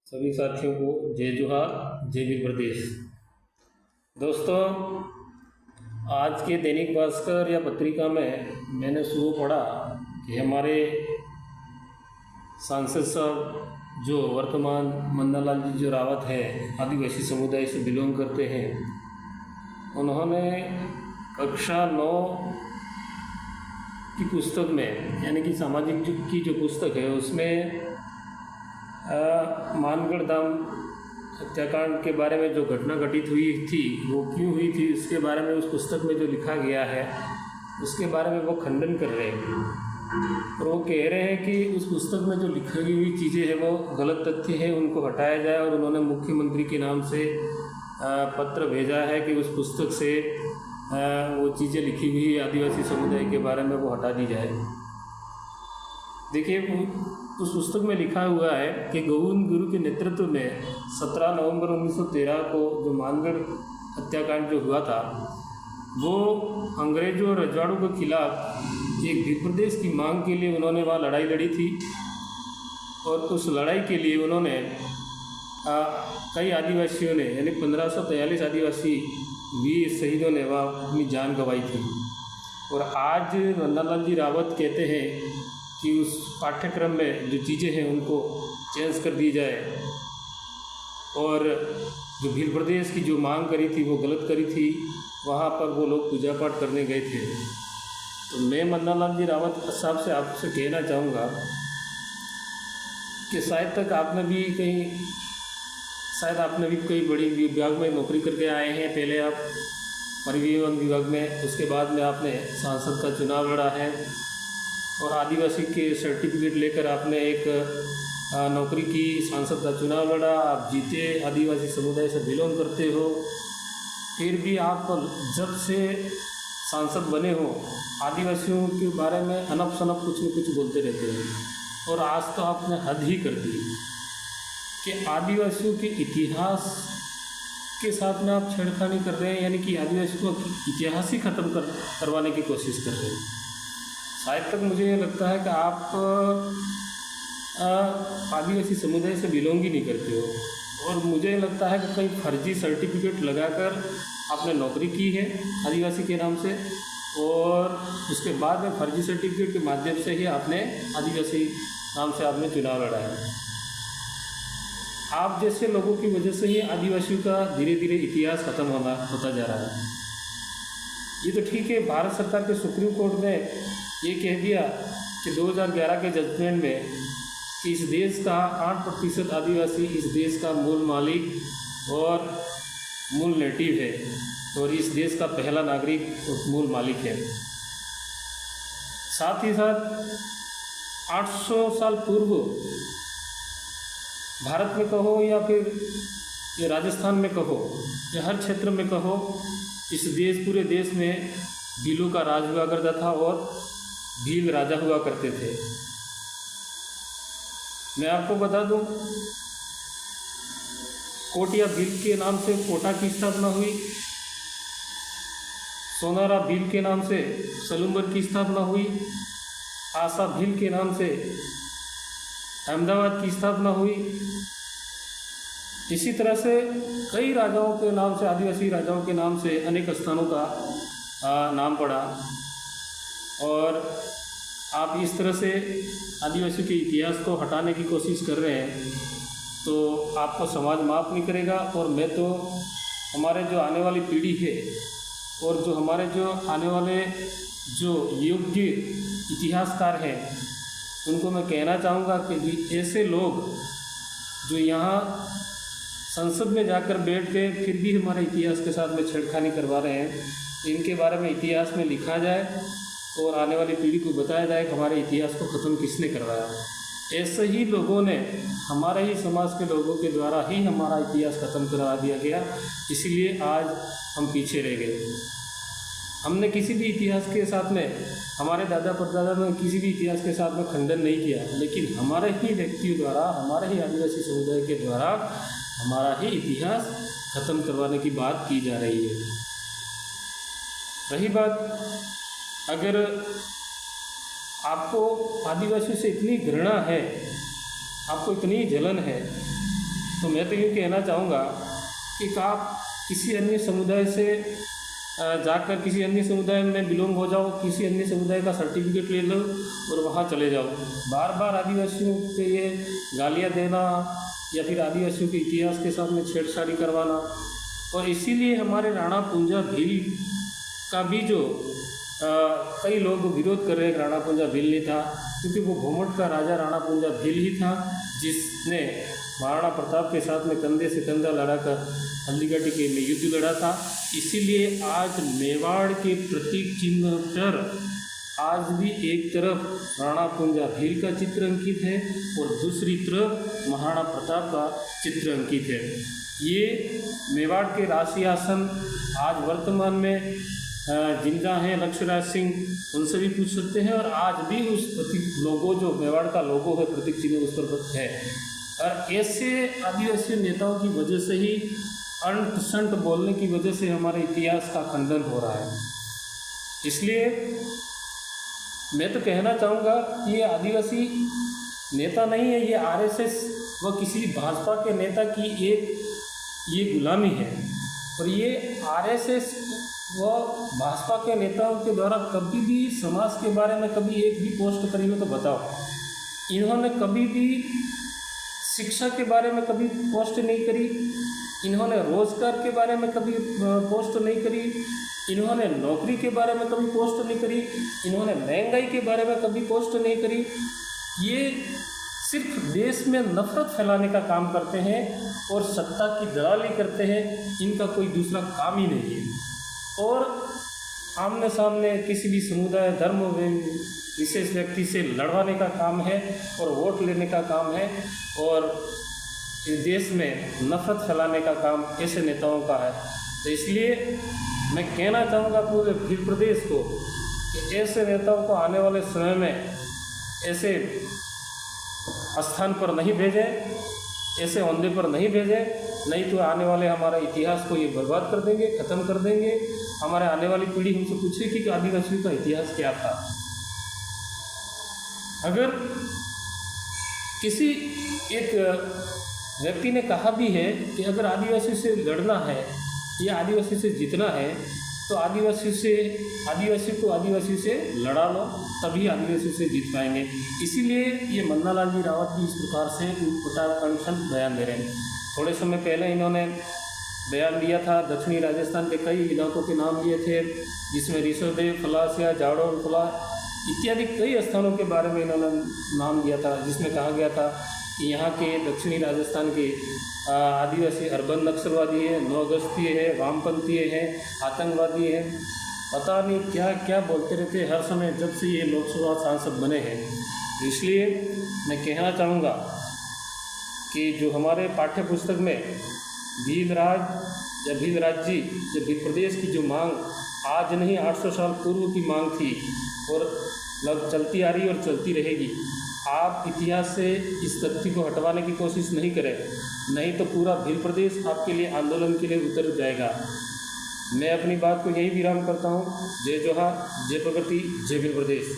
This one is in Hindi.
सभी साथियों को जय जोहार, जय वीर प्रदेश। दोस्तों, आज के दैनिक भास्कर या पत्रिका में मैंने सुबह पढ़ा कि हमारे सांसद साहब जो वर्तमान मन्नालाल जी जो रावत है, आदिवासी समुदाय से बिलोंग करते हैं, उन्होंने कक्षा 9 की पुस्तक में यानी कि सामाजिक युग की जो पुस्तक है उसमें मानगढ़ धाम हत्याकांड के बारे में जो घटना घटित हुई थी वो क्यों हुई थी उसके बारे में उस पुस्तक में जो लिखा गया है उसके बारे में वो खंडन कर रहे हैं और वो कह रहे हैं कि उस पुस्तक में जो लिखी हुई चीज़ें हैं वो गलत तथ्य है, उनको हटाया जाए। और उन्होंने मुख्यमंत्री के नाम से पत्र भेजा है कि उस पुस्तक से वो चीज़ें लिखी हुई आदिवासी समुदाय के बारे में वो हटा दी जाए। देखिए, उस पुस्तक में लिखा हुआ है कि गोविंद गुरु के नेतृत्व में 17 नवंबर 1913 को जो मानगढ़ हत्याकांड जो हुआ था वो अंग्रेजों और रजवाड़ों के खिलाफ एक वीर प्रदेश की मांग के लिए उन्होंने वहाँ लड़ाई लड़ी थी। और उस लड़ाई के लिए उन्होंने कई आदिवासियों ने यानी 1543 आदिवासी वीर शहीदों ने वहाँ अपनी जान गंवाई थी। और आज मन्नालाल जी रावत कहते हैं कि उस पाठ्यक्रम में जो चीज़ें हैं उनको चेंज कर दी जाए और जो भील प्रदेश की जो मांग करी थी वो गलत करी थी, वहाँ पर वो लोग पूजा पाठ करने गए थे। तो मैं मन्नालाल जी रावत साहब से आपसे कहना चाहूँगा कि शायद आपने भी कई बड़ी विभाग में नौकरी करके आए हैं। पहले आप परिवहन विभाग में, उसके बाद में आपने सांसद का चुनाव लड़ा है और आदिवासी के सर्टिफिकेट लेकर आपने एक नौकरी की, सांसद का चुनाव लड़ा, आप जीते, आदिवासी समुदाय से बिलोंग करते हो। फिर भी आप जब से सांसद बने हो आदिवासियों के बारे में अनप शनप कुछ न कुछ बोलते रहते हो। और आज तो आपने हद ही कर दी कि आदिवासियों के इतिहास के साथ में आप छेड़खानी कर रहे हैं, यानी कि आदिवासियों का इतिहास ही ख़त्म करवाने की कोशिश कर रहे हैं। शायद तक मुझे ये लगता है कि आप आदिवासी समुदाय से बिलोंग ही नहीं करते हो और मुझे लगता है कि कई फर्जी सर्टिफिकेट लगाकर आपने नौकरी की है आदिवासी के नाम से और उसके बाद में फर्जी सर्टिफिकेट के माध्यम से ही आपने आदिवासी नाम से आपने चुनाव लड़ा है। आप जैसे लोगों की वजह से ही आदिवासियों का धीरे धीरे इतिहास खत्म होता जा रहा है। ये तो ठीक है, भारत सरकार के सुप्रीम कोर्ट ने ये कह दिया कि 2011 के जजमेंट में कि इस देश का 8% आदिवासी इस देश का मूल मालिक और मूल नेटिव है और इस देश का पहला नागरिक और मूल मालिक है। साथ ही साथ 800 साल पूर्व भारत में कहो या फिर ये राजस्थान में कहो या हर क्षेत्र में कहो, इस पूरे देश में भीलों का राज हुआ करता था और भील राजा हुआ करते थे। मैं आपको बता दूं, कोटिया भील के नाम से कोटा की स्थापना हुई, सोनारा भील के नाम से सलूम्बर की स्थापना हुई, आशा भील के नाम से अहमदाबाद की स्थापना हुई। इसी तरह से कई राजाओं के नाम से, आदिवासी राजाओं के नाम से अनेक स्थानों का नाम पड़ा। और आप इस तरह से आदिवासियों के इतिहास को हटाने की कोशिश कर रहे हैं तो आपको समाज माफ़ नहीं करेगा। और मैं तो हमारे जो आने वाली पीढ़ी है और जो हमारे जो आने वाले जो योग्य इतिहासकार हैं उनको मैं कहना चाहूँगा कि ऐसे लोग जो यहाँ संसद में जाकर बैठ के फिर भी हमारे इतिहास के साथ में छेड़खानी करवा रहे हैं, इनके बारे में इतिहास में लिखा जाए और आने वाली पीढ़ी को बताया जाए कि हमारे इतिहास को ख़त्म किसने करवाया। ऐसे ही लोगों ने, हमारे ही समाज के लोगों के द्वारा ही हमारा इतिहास ख़त्म करवा दिया गया, इसीलिए आज हम पीछे रह गए। हमने किसी भी इतिहास के साथ में, हमारे दादा परदादा ने किसी भी इतिहास के साथ में खंडन नहीं किया, लेकिन हमारे ही व्यक्तियों द्वारा, हमारे ही आदिवासी समुदाय के द्वारा हमारा ही इतिहास ख़त्म करवाने की बात की जा रही है। रही बात, अगर आपको आदिवासियों से इतनी घृणा है, आपको इतनी जलन है तो मैं तो यूँ कहना चाहूँगा कि आप किसी अन्य समुदाय से जाकर किसी अन्य समुदाय में बिलोंग हो जाओ, किसी अन्य समुदाय का सर्टिफिकेट ले लो और वहाँ चले जाओ। बार बार आदिवासियों के ये गालियाँ देना या फिर आदिवासियों के इतिहास के साथ में छेड़छाड़ी करवाना, और इसीलिए हमारे राणा पुंजा भील का भी जो कई लोग विरोध कर रहे हैं, राणा पुंजा भील नहीं था, क्योंकि वो घुमट का राजा राणा पुंजा भील ही था जिसने महाराणा प्रताप के साथ में कंधे से कंधा लड़ाकर हल्दीघाटी के में युद्ध लड़ा था। इसीलिए आज मेवाड़ के प्रतीक चिन्ह पर आज भी एक तरफ राणा पुंजा भील का चित्र अंकित है और दूसरी तरफ महाराणा प्रताप का चित्र अंकित है। ये मेवाड़ के राजसिंहासन आज वर्तमान में जिंदा हैं लक्ष्यराज सिंह, उनसे भी पूछ सकते हैं, और आज भी उस प्रतीक लोगो जो मेवाड़ का लोगो है, प्रतीक चिन्ह उस पर है। और ऐसे आदिवासी नेताओं की वजह से ही अंट संट बोलने की वजह से हमारे इतिहास का खंडन हो रहा है। इसलिए मैं तो कहना चाहूँगा कि ये आदिवासी नेता नहीं है, ये आरएसएस व किसी भाजपा के नेता की एक ये गुलामी है। और ये आरएसएस व भाजपा के नेताओं के द्वारा कभी भी समाज के बारे में कभी एक भी पोस्ट करी हो तो बताओ। इन्होंने कभी भी शिक्षा के बारे में कभी पोस्ट नहीं करी, इन्होंने रोजगार के बारे में कभी पोस्ट नहीं करी, इन्होंने नौकरी के बारे में कभी पोस्ट नहीं करी, इन्होंने महंगाई के बारे में कभी पोस्ट नहीं करी। ये सिर्फ देश में नफरत फैलाने का काम करते हैं और सत्ता की दलाली करते हैं, इनका कोई दूसरा काम ही नहीं है। और आमने सामने किसी भी समुदाय धर्म विशेष व्यक्ति से लड़वाने का काम है और वोट लेने का काम है, और देश में नफरत फैलाने का काम ऐसे नेताओं का है। तो इसलिए मैं कहना चाहूँगा पूरे भील प्रदेश को कि ऐसे नेताओं को आने वाले समय में ऐसे स्थान पर नहीं भेजें, ऐसे ओंदे पर नहीं भेजें, नहीं तो आने वाले हमारा इतिहास को ये बर्बाद कर देंगे, ख़त्म कर देंगे। हमारे आने वाली पीढ़ी हमसे पूछेगी कि आदिवासियों का इतिहास क्या था। अगर किसी एक व्यक्ति ने कहा भी है कि अगर आदिवासी से लड़ना है या आदिवासी से जीतना है तो आदिवासी से लड़ा लो, तभी आदिवासी से जीत पाएंगे। इसीलिए ये मन्नालाल जी रावत भी इस प्रकार से उल्टा बयान दे रहे हैं। थोड़े समय पहले इन्होंने बयान दिया था, दक्षिणी राजस्थान के कई इलाकों के नाम लिए थे, जिसमें ऋषभदेव, फलासिया, जाड़ोल, फला इत्यादि कई स्थानों के बारे में इन्होंने नाम दिया था, जिसमें कहा गया था कि यहाँ के दक्षिणी राजस्थान के आदिवासी अर्बन नक्सलवादी है, नौगस्तीय है, वामपंथी है, आतंकवादी है, पता नहीं क्या क्या बोलते रहते हर समय जब से ये लोकसभा सांसद बने हैं। इसलिए मैं कहना चाहूँगा कि जो हमारे पाठ्य पुस्तक में भीलराज या भीलराज जी या भील प्रदेश की जो मांग आज नहीं 800 साल पूर्व की मांग थी और लग चलती आ रही और चलती रहेगी। आप इतिहास से इस तथ्य को हटवाने की कोशिश नहीं करें, नहीं तो पूरा भील प्रदेश आपके लिए आंदोलन के लिए उतर जाएगा। मैं अपनी बात को यहीं विराम करता हूँ। जय जोहार, जय प्रगति, जय भील प्रदेश।